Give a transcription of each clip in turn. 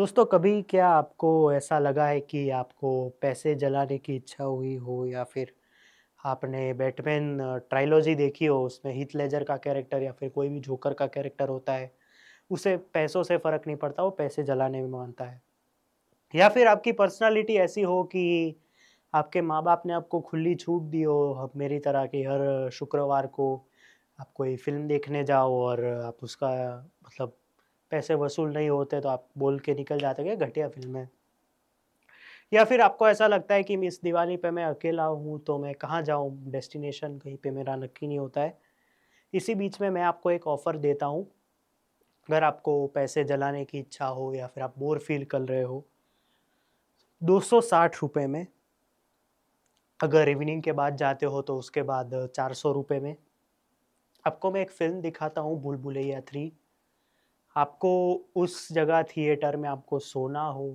दोस्तों कभी क्या आपको ऐसा लगा है कि आपको पैसे जलाने की इच्छा हुई हो या फिर आपने बैटमैन ट्रायलॉजी देखी हो उसमें हीथ लेजर का कैरेक्टर या फिर कोई भी जोकर का कैरेक्टर होता है उसे पैसों से फ़र्क नहीं पड़ता वो पैसे जलाने में मानता है या फिर आपकी पर्सनालिटी ऐसी हो कि आपके माँ बाप ने आपको खुली छूट दी हो अब मेरी तरह की हर शुक्रवार को आप कोई फ़िल्म देखने जाओ और आप उसका मतलब पैसे वसूल नहीं होते तो आप बोल के निकल जाते हो कि घटिया फ़िल्म है। या फिर आपको ऐसा लगता है कि इस दिवाली पे मैं अकेला हूँ, तो मैं कहाँ जाऊँ? डेस्टिनेशन कहीं पे मेरा नक्की नहीं होता है। इसी बीच में मैं आपको एक ऑफ़र देता हूँ, अगर आपको पैसे जलाने की इच्छा हो या फिर आप बोर फ़ील कर रहे हो, ₹260 में, अगर इवनिंग के बाद जाते हो तो उसके बाद ₹400 में, आपको मैं एक फ़िल्म दिखाता हूँ भूल भुलैया 3। आपको उस जगह थिएटर में आपको सोना हो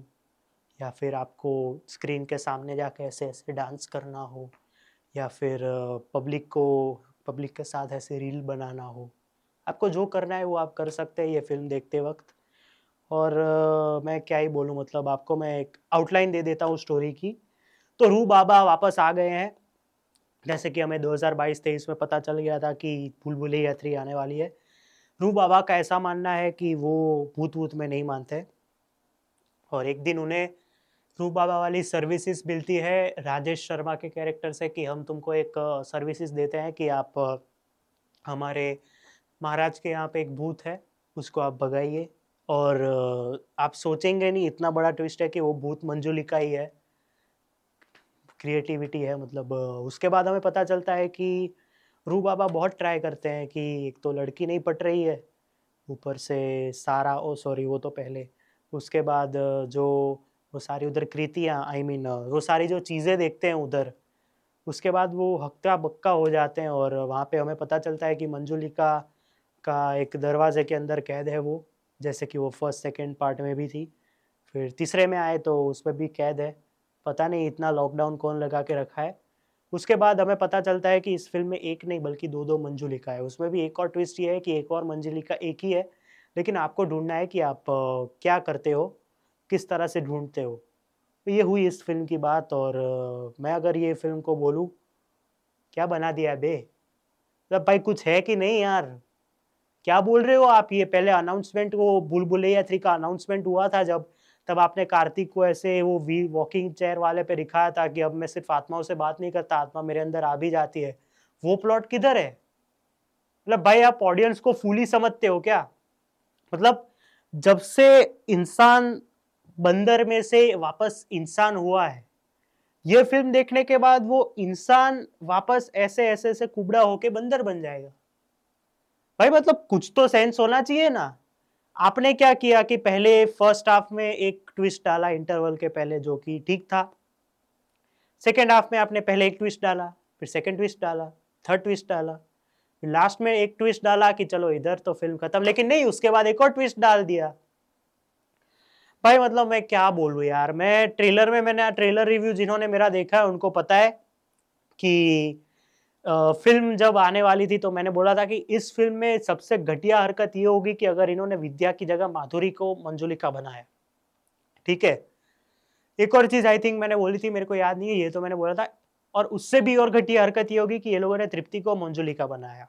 या फिर आपको स्क्रीन के सामने जाके ऐसे-ऐसे डांस करना हो या फिर पब्लिक के साथ ऐसे रील बनाना हो। आपको जो करना है वो आप कर सकते हैं ये फ़िल्म देखते वक़्त और मैं क्या ही बोलूँ मतलब आपको मैं एक आउटलाइन दे देता हूँ स्टोरी की। तो रूह बाबा वापस आ गए हैं, जैसे कि हमें 2022-23 में पता चल गया था कि भूल भुलैया 3 आने वाली है। रूह बाबा का ऐसा मानना है कि वो भूत-वूत में नहीं मानते और एक दिन उन्हें रूह बाबा वाली सर्विसेज़ मिलती है राजेश शर्मा के कैरेक्टर से कि हम तुमको एक सर्विसेज़ देते हैं कि आप हमारे महाराज के यहाँ पे एक भूत है, उसको आप भगाइए और आप सोचेंगे नहीं इतना बड़ा ट्विस्ट है कि वो भूत मंजुलिका ही है। क्रिएटिविटी है मतलब उसके बाद हमें पता चलता है कि रूह बाबा बहुत ट्राई करते हैं कि एक तो लड़की नहीं पट रही है, ऊपर से सारा ओह सॉरी वो तो पहले, उसके बाद जो वो सारी उधर कृतियाँ आई मीन वो सारी जो चीज़ें देखते हैं उधर, उसके बाद वो हक्का-बक्का हो जाते हैं और वहाँ पे हमें पता चलता है कि मंजुलिका का एक दरवाज़े के अंदर कैद है वो, जैसे कि वो फर्स्ट सेकंड पार्ट में भी थी। फिर तीसरे में आए तो उसमें भी कैद है। पता नहीं इतना लॉकडाउन कौन लगा के रखा है। उसके बाद हमें पता चलता है कि इस फ़िल्म में एक नहीं बल्कि 2-2 मंजुलिका है। उसमें भी एक और ट्विस्ट ये है कि एक और मंजुलिका एक ही है, लेकिन आपको ढूँढना है कि आप क्या करते हो, किस तरह से ढूँढते हो। तो ये हुई इस फ़िल्म की बात और मैं अगर ये फ़िल्म को बोलूँ, क्या बना दिया है बे! मतलब भाई कुछ है कि नहीं यार? क्या बोल रहे हो आप ये? पहले अनाउंसमेंट वो भूल भुलैया 3 का अनाउंसमेंट हुआ था जब, तब आपने कार्तिक को ऐसे वो वॉकिंग चेयर वाले पे दिखाया था कि अब मैं सिर्फ़ आत्माओं से बात नहीं करता, आत्मा मेरे अंदर आ भी जाती है। वो प्लॉट किधर है? मतलब भाई आप ऑडियंस को फूली समझते हो क्या? मतलब जब से इंसान बंदर में से वापस इंसान हुआ है, ये फ़िल्म देखने के बाद वो इंसान वापस ऐसे कुबड़ा होके बंदर बन जाएगा। भाई मतलब कुछ तो सेंस होना चाहिए ना। आपने क्या किया कि पहले फर्स्ट हाफ में एक ट्विस्ट डाला इंटरवल के पहले जो कि ठीक था। सेकंड हाफ में आपने पहले एक ट्विस्ट डाला, फिर सेकंड ट्विस्ट डाला, थर्ड ट्विस्ट डाला, फिर लास्ट में एक ट्विस्ट डाला कि चलो इधर तो फ़िल्म खत्म, लेकिन नहीं उसके बाद एक और ट्विस्ट डाल दिया। भाई मतलब मैं क्या बोलूँ यार, मैंने ट्रेलर रिव्यू जिन्होंने मेरा देखा है उनको पता है कि फ़िल्म जब आने वाली थी तो मैंने बोला था कि इस फ़िल्म में सबसे घटिया हरकत ये होगी कि अगर इन्होंने विद्या की जगह माधुरी को मंजुलिका बनाया, ठीक है? एक और चीज़ आई थिंक मैंने बोली थी मेरे को याद नहीं है ये तो मैंने बोला था और उससे भी और घटिया हरकत ये होगी कि ये लोगों ने तृप्ति को मंजुलिका बनाया।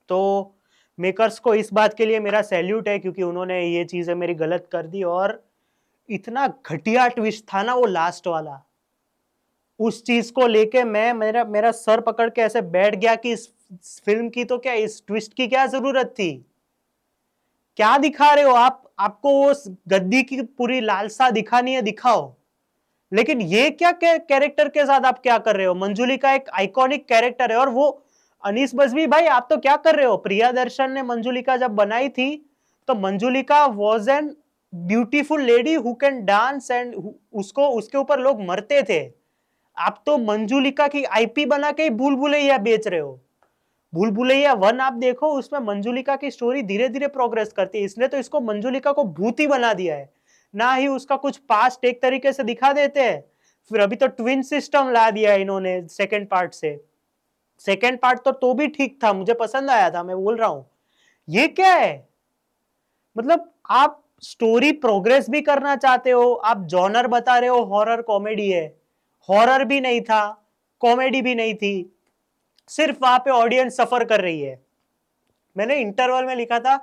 तो मेकर्स को इस बात के लिए मेरा सैल्यूट है क्योंकि उन्होंने ये चीज़ें मेरी गलत कर दी और इतना घटिया ट्विस्ट था ना वो लास्ट वाला। उस चीज़ को लेके मैं मेरा मेरा सर पकड़ के ऐसे बैठ गया कि इस फ़िल्म की तो क्या इस ट्विस्ट की क्या ज़रूरत थी? क्या दिखा रहे हो आप? आपको उस गद्दी की पूरी लालसा दिखानी है दिखाओ। लेकिन ये क्या कैरेक्टर के साथ आप क्या कर रहे हो? मंजुली का एक आइकॉनिक कैरेक्टर है और वो अनीस बज़्मी भाई आप तो क्या कर रहे हो? प्रियदर्शन ने मंजुलिका जब बनाई थी, तो Manjulika was an beautiful lady who can dance and उसको उसके ऊपर लोग मरते थे। आप तो मंजुलिका की आईपी बना के ही भूल भुलैया बेच रहे हो। भूल भुलैया 1 आप देखो उसमें मंजुलिका की स्टोरी धीरे-धीरे प्रोग्रेस करती है। इसने तो इसको मंजुलिका को भूत ही बना दिया है। ना ही उसका कुछ पास्ट एक तरीके से दिखा देते हैं। फिर अभी तो ट्विन सिस्टम ला दिया है इन्होंने सेकंड पार्ट से। सेकंड पार्ट तो भी ठीक था, मुझे पसंद आया था, मैं बोल रहा हूँ। ये क्या है? मतलब आप स्टोरी प्रोग्रेस भी करना चाहते हो, आप जॉनर बता रहे हो हॉरर कॉमेडी है, हॉरर भी नहीं था, कॉमेडी भी नहीं थी, सिर्फ वहां पे ऑडियंस सफर कर रही है। मैंने इंटरवल में लिखा था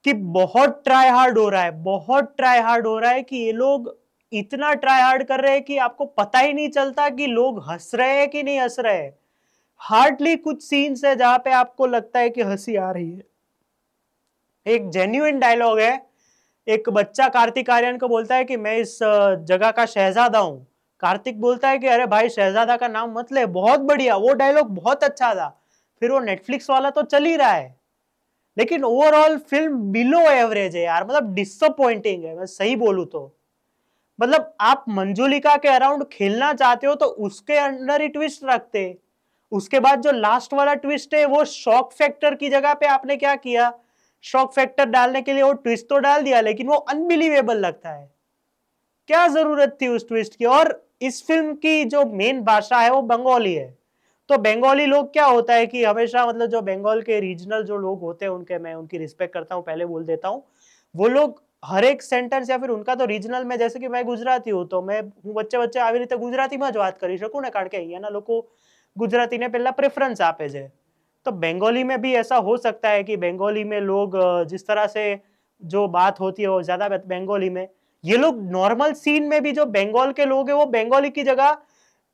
कि बहुत ट्राई हार्ड हो रहा है, बहुत ट्राई हार्ड हो रहा है, कि ये लोग इतना ट्राई हार्ड कर रहे हैं कि आपको पता ही नहीं चलता कि लोग हंस रहे हैं कि नहीं हंस रहे हैं। हार्डली कुछ सीन्स है जहां पे आपको लगता है कि हंसी आ रही है। एक जेन्युइन डायलॉग है, एक बच्चा कार्तिक आर्यन को बोलता है कि मैं इस जगह का शहजादा हूं। कार्तिक बोलता है कि अरे भाई शहजादा का नाम मत ले, बहुत बढ़िया, वो डायलॉग बहुत अच्छा था। फिर वो नेटफ्लिक्स वाला तो चल ही रहा है, लेकिन ओवरऑल फिल्म बिलो एवरेज है यार, मतलब डिसअपॉइंटिंग है, मैं सही बोलूं तो। मतलब आप मंजुलिका के अराउंड खेलना चाहते हो तो उसके अंदर ही ट्विस्ट रखते। उसके बाद जो लास्ट वाला ट्विस्ट है वो शॉक फैक्टर की जगह पे आपने क्या किया, शॉक फैक्टर डालने के लिए वो ट्विस्ट तो डाल दिया, लेकिन वो अनबिलीवेबल लगता है। क्या जरूरत थी उस ट्विस्ट की? और इस फिल्म की जो मेन भाषा है वो बंगाली है, तो बंगाली लोग क्या होता है कि हमेशा, मतलब जो बंगाल के रीजनल जो लोग होते हैं उनके मैं उनकी रिस्पेक्ट करता हूँ, पहले बोल देता हूँ। वो लोग हर एक सेंटेंस या फिर उनका तो रीजनल में, जैसे कि मैं गुजराती हूँ तो मैं હું વચ્ચે વચ્ચે આવી રીતે ગુજરાતીમાં જ વાત કરી શકું ને, કારણ કે અહીંયાના લોકો ગુજરાતીને પહેલા પ્રેફરન્સ આપે છે। तो बंगाली में भी ऐसा हो सकता है कि बंगाली में लोग जिस तरह से जो बात होती है वो ज्यादा बंगाली में, ये लोग नॉर्मल सीन में भी जो बंगाल के लोग हैं वो बंगाली की जगह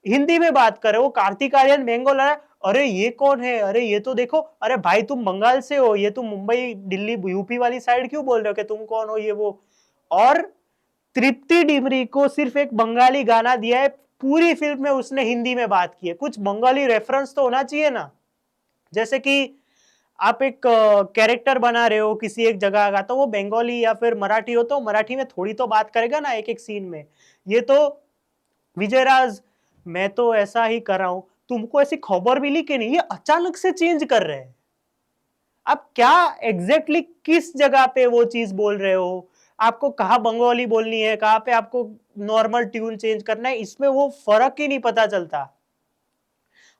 हिंदी में बात करे। वो कार्तिक आर्यन बंगाल है, अरे ये कौन है, अरे ये तो देखो, अरे भाई तुम बंगाल से हो, ये तुम मुंबई दिल्ली यूपी वाली साइड क्यों बोल रहे हो कि तुम कौन हो ये वो। और तृप्ति डिमरी को सिर्फ एक बंगाली गाना दिया है, पूरी फिल्म में उसने हिंदी में बात की है। कुछ बंगाली रेफरेंस तो होना चाहिए ना। जैसे कि आप एक कैरेक्टर बना रहे हो किसी एक जगह का, तो वो बंगाली या फिर मराठी हो तो मराठी में थोड़ी तो बात करेगा ना एक एक सीन में। ये तो विजयराज, मैं तो ऐसा ही कर रहा हूं, तुमको ऐसी खबर मिली कि नहीं, ये अचानक से चेंज कर रहे हैं। आप क्या एग्जैक्टली किस जगह पे वो चीज बोल रहे हो, आपको कहाँ बंगाली बोलनी है, कहाँ पे आपको नॉर्मल ट्यून चेंज करना है, इसमें वो फर्क ही नहीं पता चलता।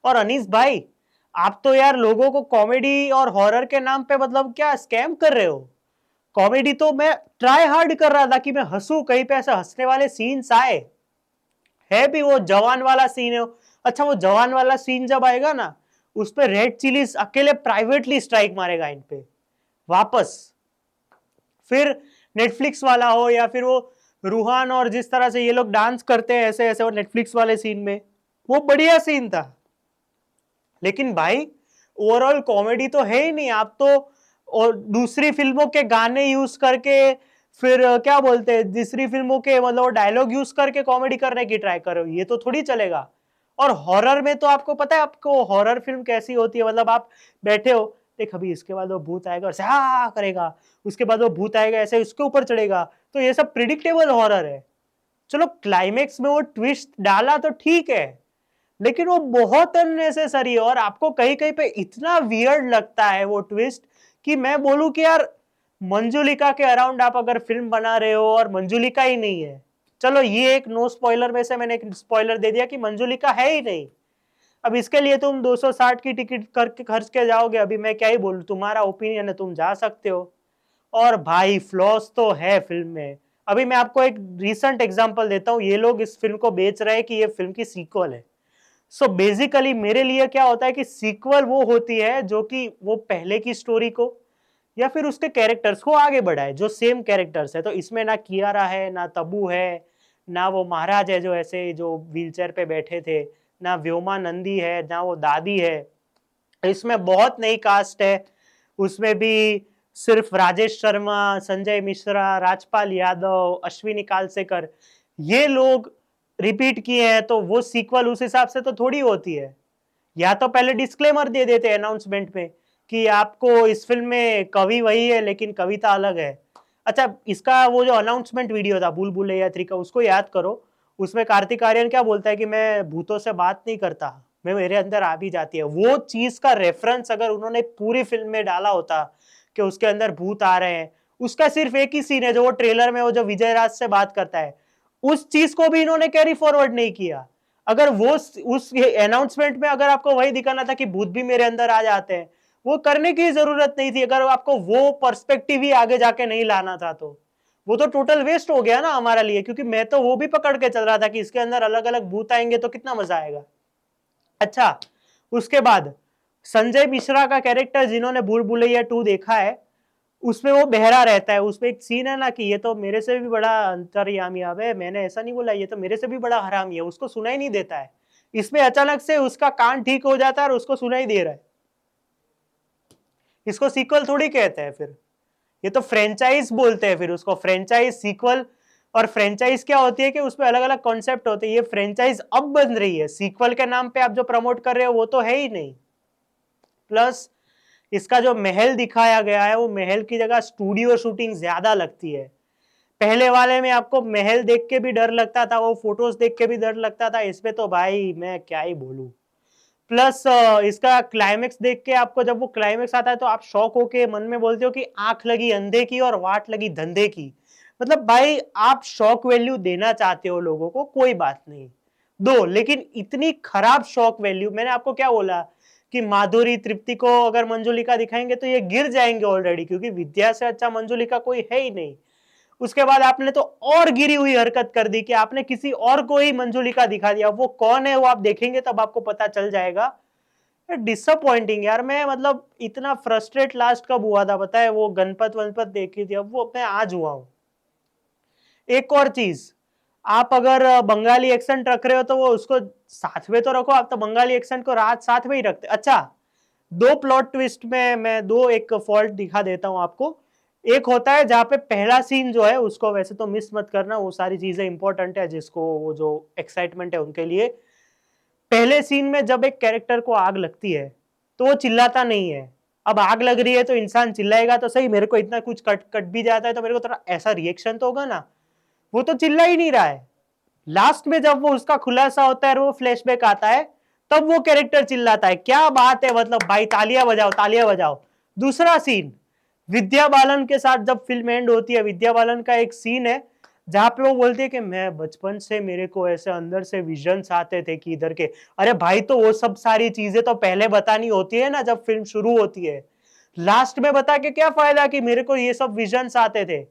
और अनीस भाई, आप तो यार लोगों को कॉमेडी और हॉरर के नाम पे मतलब क्या स्कैम कर रहे हो। कॉमेडी तो मैं ट्राई हार्ड कर रहा था कि मैं हंसू, कहीं पे ऐसे हंसने वाले सीन्स आए, है भी वो जवान वाला सीन है। अच्छा वो जवान वाला सीन जब आएगा ना, उस पे रेड चिलीज अकेले प्राइवेटली स्ट्राइक मारेगा इन पे वापस। फिर नेटफ्लिक्स वाला हो या फिर वो रूहान और जिस तरह से ये लोग डांस करते हैं ऐसे ऐसे, और नेटफ्लिक्स वाले सीन में वो बढ़िया सीन था। लेकिन भाई ओवरऑल कॉमेडी तो है ही नहीं। आप तो और दूसरी फिल्मों के गाने यूज करके, फिर क्या बोलते हैं, दूसरी फिल्मों के मतलब डायलॉग यूज करके कॉमेडी करने की ट्राई करो, ये तो थोड़ी चलेगा। और हॉरर में तो आपको पता है, आपको हॉरर फिल्म कैसी होती है, मतलब आप बैठे हो, देख अभी इसके बाद वो भूत आएगा और हाँ करेगा, उसके बाद वो भूत आएगा ऐसे उसके ऊपर चढ़ेगा, तो ये सब प्रिडिक्टेबल हॉरर है। चलो क्लाइमेक्स में वो ट्विस्ट डाला तो ठीक है, लेकिन वो बहुत अननेसेसरी है, और आपको कहीं कहीं पे इतना वियर्ड लगता है वो ट्विस्ट कि मैं बोलूं कि यार मंजुलिका के अराउंड आप अगर फिल्म बना रहे हो और मंजुलिका ही नहीं है, चलो ये एक नो स्पॉइलर में से मैंने एक स्पॉइलर दे दिया कि मंजुलिका है ही नहीं, अब इसके लिए तुम 260 की टिकट करके खर्च के जाओगे, अभी मैं क्या ही बोलूं, तुम्हारा ओपिनियन है, तुम जा सकते हो। और भाई फ्लॉस तो है फिल्म में। अभी मैं आपको एक रिसेंट एग्जांपल देता हूं, ये लोग इस फिल्म को बेच रहे हैं कि ये फिल्म की सीक्वल है। सो बेसिकली मेरे लिए क्या होता है कि सीक्वल वो होती है जो कि वो पहले की स्टोरी को या फिर उसके कैरेक्टर्स को आगे बढ़ाए, जो सेम कैरेक्टर्स है। तो इसमें ना कियारा है, ना तबू है, ना वो महाराज है जो ऐसे जो व्हीलचेयर पे बैठे थे, ना व्योमा नंदी है, ना वो दादी है। इसमें बहुत नई कास्ट है, उसमें भी सिर्फ राजेश शर्मा, संजय मिश्रा, राजपाल यादव, अश्विनी कालसेकर, ये लोग रिपीट किए हैं, तो वो सीक्वल उस हिसाब से तो थोड़ी होती है। या तो पहले डिस्क्लेमर दे देते हैं अनाउंसमेंट में कि आपको इस फिल्म में कवि वही है लेकिन कविता अलग है। अच्छा इसका वो जो अनाउंसमेंट वीडियो था भूल भुलैया 3 का, उसको याद करो, उसमें कार्तिक आर्यन क्या बोलता है कि मैं भूतों से बात नहीं करता, मैं मेरे अंदर आ भी जाती है। वो चीज का रेफरेंस अगर उन्होंने पूरी फिल्म में डाला होता कि उसके अंदर भूत आ रहे हैं, उसका सिर्फ एक ही सीन है जो वो ट्रेलर में वो जो विजय राज से बात करता है, उस चीज को भी इन्होंने कैरी फॉरवर्ड नहीं किया। अगर वो उस अनाउंसमेंट में अगर आपको वही दिखाना था कि भूत भी मेरे अंदर आ जाते हैं, वो करने की जरूरत नहीं थी, अगर आपको वो पर्सपेक्टिव ही आगे जाके नहीं लाना था तो। वो तो टोटल वेस्ट हो गया ना हमारा लिए, क्योंकि मैं तो वो भी पकड़ के चल रहा था कि इसके अंदर अलग अलग भूत आएंगे तो कितना मजा आएगा। अच्छा, उसके बाद संजय मिश्रा का कैरेक्टर, जिन्होंने भूल भुलैया 2 देखा है, उसमें वो बहरा रहता है। उसमें एक सीन है ना कि ये तो मेरे से भी बड़ा अंतर्यामी है, मैंने ऐसा नहीं बोला, ये तो मेरे से भी बड़ा हरामी है, उसको सुनाई नहीं देता है। इसमें अचानक से उसका कान ठीक हो जाता है और उसको सुनाई दे रहा है। इसको सीक्वल थोड़ी कहते हैं फिर, ये तो फ्रेंचाइज बोलते हैं फिर उसको, फ्रेंचाइज सीक्वल। और फ्रेंचाइज क्या होती है कि उसमें अलग अलग कॉन्सेप्ट होते हैं। ये फ्रेंचाइज अब बन रही है, सीक्वल के नाम पे आप जो प्रमोट कर रहे हो वो तो है ही नहीं। प्लस इसका जो महल दिखाया गया है, वो महल की जगह स्टूडियो शूटिंग ज्यादा लगती है। पहले वाले में आपको महल देख के भी डर लगता था, वो फोटोज देख के भी डर लगता था, इसमें तो भाई मैं क्या ही बोलूं। प्लस इसका क्लाइमेक्स देख के आपको, जब वो क्लाइमेक्स आता है तो आप शॉक होके मन में बोलते हो कि आंख लगी अंधे की और वाट लगी धंधे की। मतलब भाई आप शॉक वैल्यू देना चाहते हो लोगों को, कोई बात नहीं दो, लेकिन इतनी खराब शॉक वैल्यू। मैंने आपको क्या बोला कि माधुरी तृप्ति को अगर मंजुलिका दिखाएंगे तो ये गिर जाएंगे ऑलरेडी, क्योंकि विद्या से अच्छा मंजुलिका कोई है ही नहीं। उसके बाद आपने तो और गिरी हुई हरकत कर दी कि आपने किसी और को ही मंजुलिका दिखा दिया। वो कौन है वो आप देखेंगे तब आपको पता चल जाएगा। डिसअपॉइंटिंग यार, मैं मतलब इतना फ्रस्ट्रेट लास्ट कब हुआ था पता है, वो गणपत वनपत देखी थी, अब वो मैं आज हुआ हूं। एक और चीज, आप अगर बंगाली एक्सेंट रख रहे हो तो वो उसको साथ में तो रखो, आप तो बंगाली एक्सेंट को रात साथ में ही रखते। अच्छा, दो प्लॉट ट्विस्ट में मैं दो एक फॉल्ट दिखा देता हूं आपको। एक होता है जहां पे पहला सीन जो है उसको वैसे तो मिस मत करना, वो सारी चीजें इंपॉर्टेंट है, जिसको वो जो एक्साइटमेंट है उनके लिए। पहले सीन में जब एक कैरेक्टर को आग लगती है तो वो चिल्लाता नहीं है। अब आग लग रही है तो इंसान चिल्लाएगा तो सही, मेरे को इतना कुछ कट कट भी जाता है तो मेरे को थोड़ा ऐसा रिएक्शन तो होगा ना, वो तो चिल्ला ही नहीं रहा है। लास्ट में जब वो उसका खुलासा होता है और वो फ्लैशबैक आता है तब वो कैरेक्टर चिल्लाता है। क्या बात है, मतलब भाई तालियां बजाओ तालियां बजाओ। दूसरा सीन, विद्या बालन के साथ जब फिल्म एंड होती है, विद्या बालन का एक सीन है जहां पे वो बोलती है कि मैं बचपन से मेरे को ऐसे अंदर से विजन्स आते थे कि इधर के। अरे भाई, तो वो सब सारी चीजें तो पहले बतानी होती है ना जब फिल्म शुरू होती है। लास्ट में बता के क्या फायदा कि मेरे को ये सब विजन्स आते थे।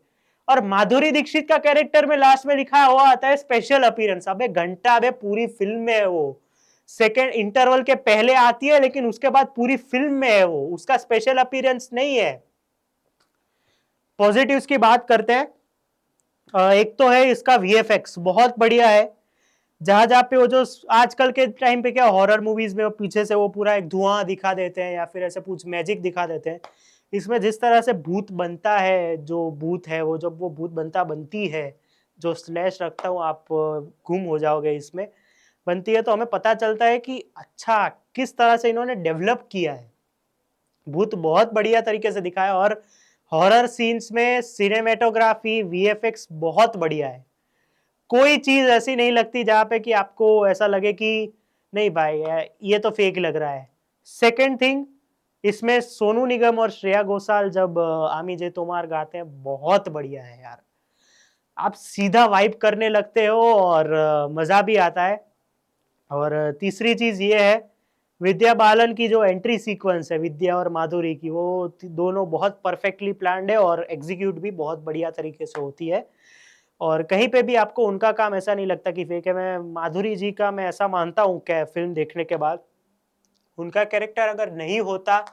और माधुरी दीक्षित का कैरेक्टर में लास्ट में लिखा हुआ आता है स्पेशल अपीयरेंस। अबे घंटा, अबे पूरी फिल्म में है वो, सेकेंड इंटरवल के पहले आती है लेकिन उसके बाद पूरी फिल्म में है वो, उसका स्पेशल अपीयरेंस नहीं है। पॉजिटिव्स की बात करते हैं। एक तो है इसका वीएफएक्स बहुत बढ़िया है। जहां जहां पे वो जो आजकल के टाइम पे क्या हॉरर मूवीज में वो पीछे से वो पूरा एक धुआं दिखा देते हैं या फिर ऐसे कुछ मैजिक दिखा देते हैं, इसमें जिस तरह से भूत बनता है, जो भूत है वो जब वो भूत बनती है, जो स्लैश रखता हूँ आप गुम हो जाओगे इसमें, बनती है तो हमें पता चलता है कि अच्छा किस तरह से इन्होंने डेवलप किया है। भूत बहुत बढ़िया तरीके से दिखाया और हॉरर सीन्स में सिनेमेटोग्राफी वीएफएक्स बहुत बढ़िया है। कोई चीज ऐसी नहीं लगती जहां पे कि आपको ऐसा लगे कि नहीं भाई ये तो फेक लग रहा है। सेकंड थिंग, इसमें सोनू निगम और श्रेया घोषाल जब आमी जे तोमार गाते हैं, बहुत बढ़िया है यार। आप सीधा वाइब करने लगते हो और मजा भी आता है। और तीसरी चीज ये है, विद्या बालन की जो एंट्री सीक्वेंस है विद्या और माधुरी की, वो दोनों बहुत परफेक्टली प्लान्ड है और एग्जीक्यूट भी बहुत बढ़िया तरीके से होती है। और कहीं पे भी आपको उनका काम ऐसा नहीं लगता कि फेक है। मैं माधुरी जी का मैं ऐसा मानता हूँ क्या फिल्म देखने के बाद, उनका कैरेक्टर अगर नहीं होता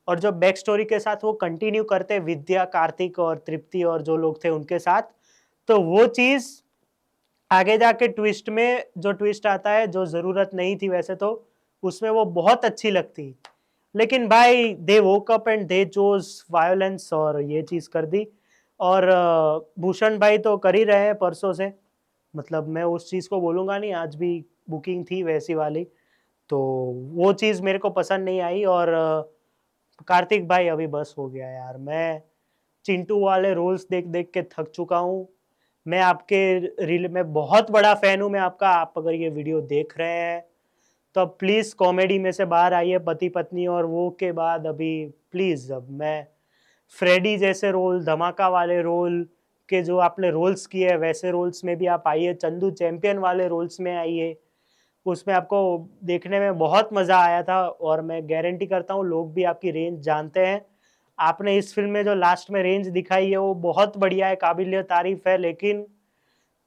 और जो बैक स्टोरी के साथ वो कंटिन्यू करते विद्या, कार्तिक और तृप्ति और जो लोग थे उनके साथ, तो वो चीज आगे जाके ट्विस्ट में जो ट्विस्ट आता है, जो जरूरत नहीं थी वैसे तो, उसमें वो बहुत अच्छी लगती। लेकिन भाई they woke up and they chose violence और ये चीज कर दी। और भूषण भाई तो कर ही रहे हैं परसों से, मतलब मैं उस चीज को बोलूंगा नहीं, आज भी बुकिंग थी वैसी वाली, तो वो चीज मेरे को पसंद नहीं आई। और कार्तिक भाई अभी बस हो गया यार, मैं चिंटू वाले रोल्स देख देख के थक चुका हूँ। मैं आपके रील में बहुत बड़ा फैन हूँ मैं आपका, आप अगर ये वीडियो देख रहे हैं तो अब प्लीज कॉमेडी में से बाहर आइए, पति पत्नी और वो के बाद अभी प्लीज। अब मैं फ्रेडी जैसे रोल, धमाका वाले रोल के जो आपने रोल्स किए हैं वैसे रोल्स में भी आप आइए, चंदू चैंपियन वाले रोल्स में आइए, उसमें आपको देखने में बहुत मजा आया था। और मैं गारंटी करता हूँ लोग भी आपकी रेंज जानते हैं, आपने इस फिल्म में जो लास्ट में रेंज दिखाई है वो बहुत बढ़िया है, काबिल तारीफ है, लेकिन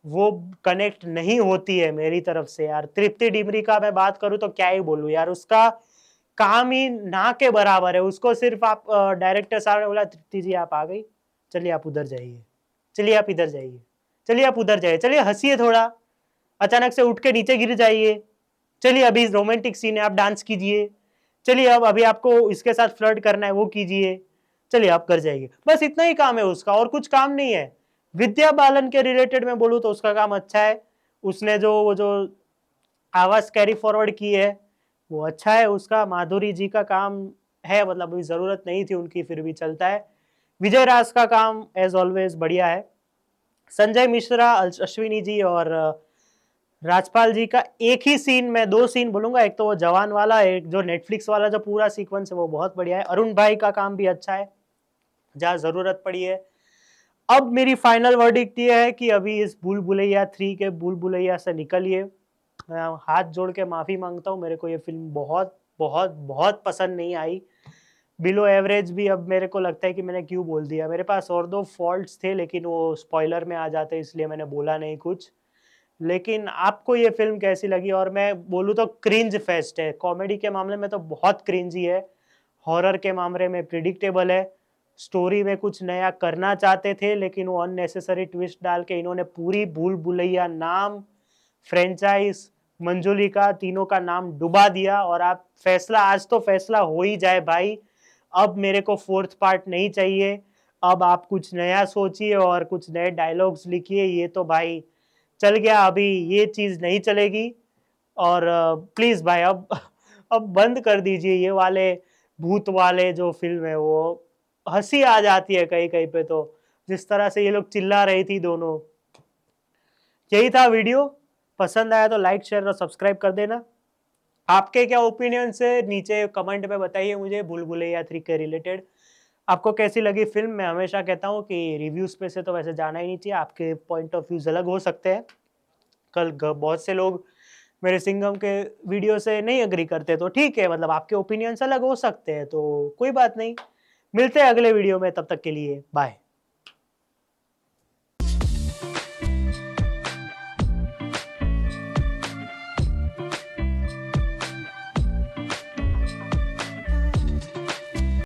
वो कनेक्ट नहीं होती है मेरी तरफ से यार। तृप्ति डिमरी का मैं बात करूं तो क्या ही बोलूं यार, उसका काम ही ना के बराबर है। उसको सिर्फ आप डायरेक्टर साहब ने बोला तृप्ति जी आप आ गई, चलिए आप उधर जाइए, चलिए आप इधर जाइए, चलिए आप उधर जाइए, चलिए हंसिए थोड़ा, अचानक से उठ के नीचे गिर जाइए, चलिए अभी रोमांटिक सीन है आप डांस कीजिए, चलिए अब अभी आपको इसके साथ फ्लर्ट करना है वो कीजिए, चलिए आप कर जाइए। बस इतना ही काम है उसका, और कुछ काम नहीं है। विद्या बालन के रिलेटेड मैं बोलूँ तो उसका काम अच्छा है। उसने जो आवाज कैरी फॉरवर्ड की है वो अच्छा है उसका। माधुरी जी का काम है, मतलब अभी जरूरत नहीं थी उनकी, फिर भी चलता है। विजय राज का काम एज ऑलवेज बढ़िया है। संजय मिश्रा, अश्विनी जी और राजपाल जी का एक ही सीन, मैं दो सीन बोलूंगा, एक तो वो जवान वाला, एक जो नेटफ्लिक्स वाला जो पूरा सीक्वेंस है वो बहुत बढ़िया है। अरुण भाई का काम भी अच्छा है जहाँ जरूरत पड़ी है। अब मेरी फाइनल वर्डिक्ट ये है कि अभी इस भूल भुलैया 3 के भूल भुलैया से निकलिए। मैं हाथ जोड़ के माफी मांगता हूँ, मेरे को ये फिल्म बहुत बहुत बहुत पसंद नहीं आई। बिलो एवरेज भी अब मेरे को लगता है कि मैंने क्यों बोल दिया। मेरे पास और दो फॉल्ट्स थे लेकिन वो स्पॉइलर में आ जाते इसलिए मैंने बोला नहीं कुछ। लेकिन आपको ये फिल्म कैसी लगी? और मैं बोलूँ तो क्रिंज फेस्ट है, कॉमेडी के मामले में तो बहुत क्रिंजी है, हॉरर के मामले में प्रिडिक्टेबल है, स्टोरी में कुछ नया करना चाहते थे लेकिन वो अननेसेसरी ट्विस्ट डाल के इन्होंने पूरी भूल भुलैया नाम, फ्रेंचाइज, मंजुलिका, तीनों का नाम डुबा दिया। और आप फैसला, आज तो फैसला हो ही जाए भाई, अब मेरे को फोर्थ पार्ट नहीं चाहिए। अब आप कुछ नया सोचिए और कुछ नए डायलॉग्स लिखिए। ये तो भाई चल गया, अभी ये चीज नहीं चलेगी। और प्लीज भाई अब बंद कर दीजिए ये वाले भूत वाले जो फिल्म है। वो हंसी आ जाती है कहीं कहीं पे, तो जिस तरह से ये लोग चिल्ला रही थी दोनों। यही था वीडियो, पसंद आया तो लाइक शेयर और सब्सक्राइब कर देना। आपके क्या ओपिनियन है नीचे कमेंट में बताइए मुझे भूल भुलैया 3 के रिलेटेड। आपको कैसी लगी फिल्म? मैं हमेशा कहता हूँ कि रिव्यूज पे से तो वैसे जाना ही नहीं चाहिए, आपके पॉइंट ऑफ व्यूज अलग हो सकते हैं। बहुत से लोग मेरे सिंघम के वीडियो से नहीं अग्री करते, तो ठीक है, मतलब आपके ओपिनियंस अलग हो सकते हैं, तो कोई बात नहीं। मिलते हैं अगले वीडियो में, तब तक के लिए बाय।